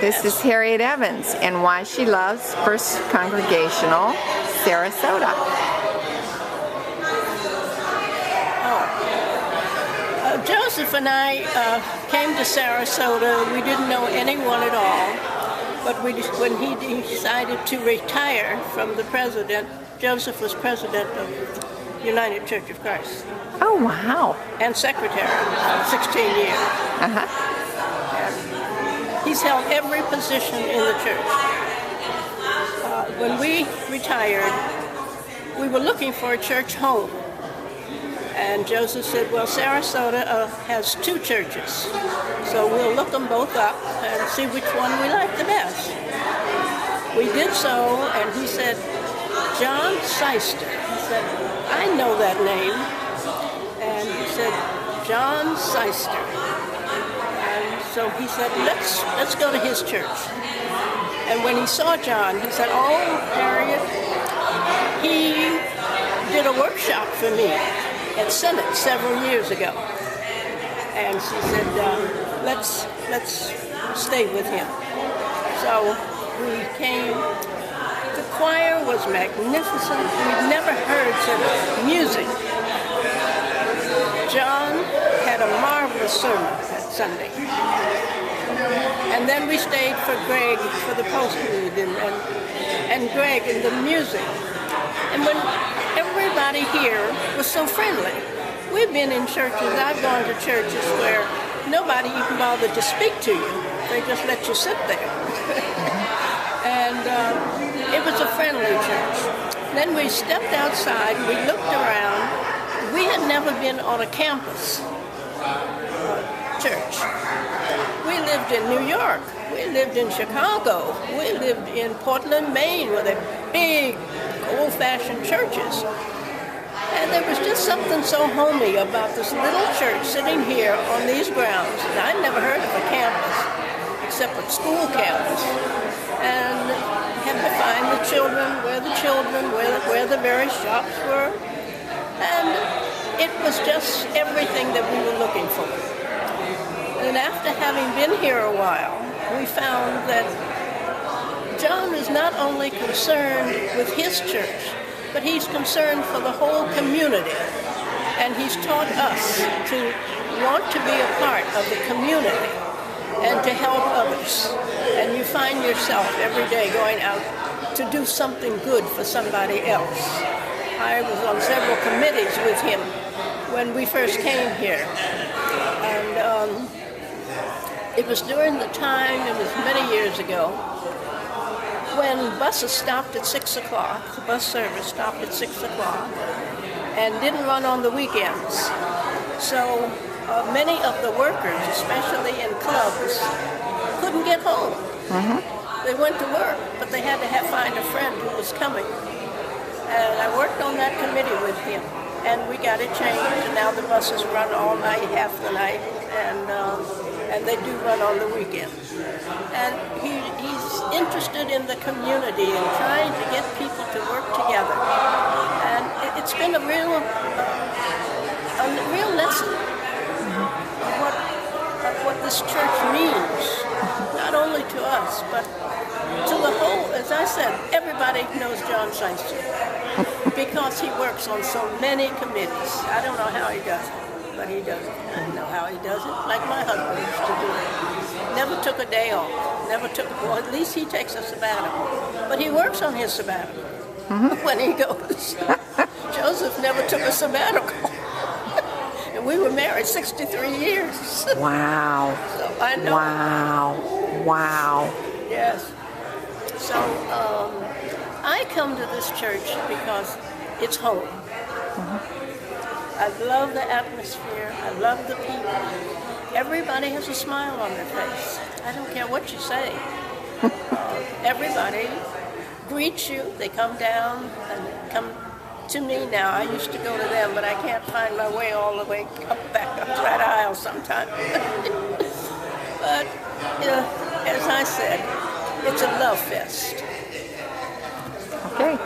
This is Harriette Evans and why she loves First Congregational, Sarasota. Joseph and I came to Sarasota. We didn't know anyone at all, but when he decided to retire from the president, Joseph was president of the United Church of Christ. Oh, wow. And secretary, 16 years. Uh-huh. He's held every position in the church. When we retired, we were looking for a church home. And Joseph said, well, Sarasota has 2 churches, so we'll look them both up and see which one we like the best. We did so, and he said, John Seister. He said, I know that name. And he said, John Seister. And so he said, let's go to his church. And when he saw John, he said, oh, Harriette, he did a workshop for me at Senate several years ago. And she said, let's stay with him. So we came. The choir was magnificent. We'd never heard such music. John had a marvelous sermon that Sunday. And then we stayed for Greg for the postlude and Greg and the music. And when everybody here was so friendly. We've been in churches, I've gone to churches where nobody even bothered to speak to you. They just let you sit there. And it was a friendly church. Then we stepped outside, we looked around. We had never been on a campus church. We lived in New York. We lived in Chicago. We lived in Portland, Maine, where they're big, old-fashioned churches. And there was just something so homey about this little church sitting here on these grounds. And I'd never heard of a campus, except a school campus. And had to find the children, where the various shops were. And it was just everything that we were looking for. And after having been here a while, we found that John is not only concerned with his church, but he's concerned for the whole community. And he's taught us to want to be a part of the community and to help others. And you find yourself every day going out to do something good for somebody else. I was on several committees with him when we first came here. And it was during the time, it was many years ago, when buses stopped at 6 o'clock, the bus service stopped at 6 o'clock, and didn't run on the weekends. So many of the workers, especially in clubs, couldn't get home. Mm-hmm. They went to work, but they had to find a friend who was coming. And I worked on that committee with him, and we got it changed, and now the buses run all night, half the night, and they do run on the weekends. And he's interested in the community and trying to get people to work together. And it's been a real lesson of what this church means, not only to us, but to the whole. As I said, everybody knows John Seister because he works on so many committees. I don't know how he does it. But he does it. I know how he does it, like my husband used to do it. Never took a day off. Well, at least he takes a sabbatical. But he works on his sabbatical when he goes. Joseph never took a sabbatical. And we were married 63 years. Wow. So I know. Wow. Yes. So I come to this church because it's home. Mm-hmm. I love the atmosphere. I love the people. Everybody has a smile on their face. I don't care what you say. Everybody greets you. They come down and come to me now. I used to go to them, but I can't find my way all the way back up that aisle sometimes. But as I said, it's a love fest.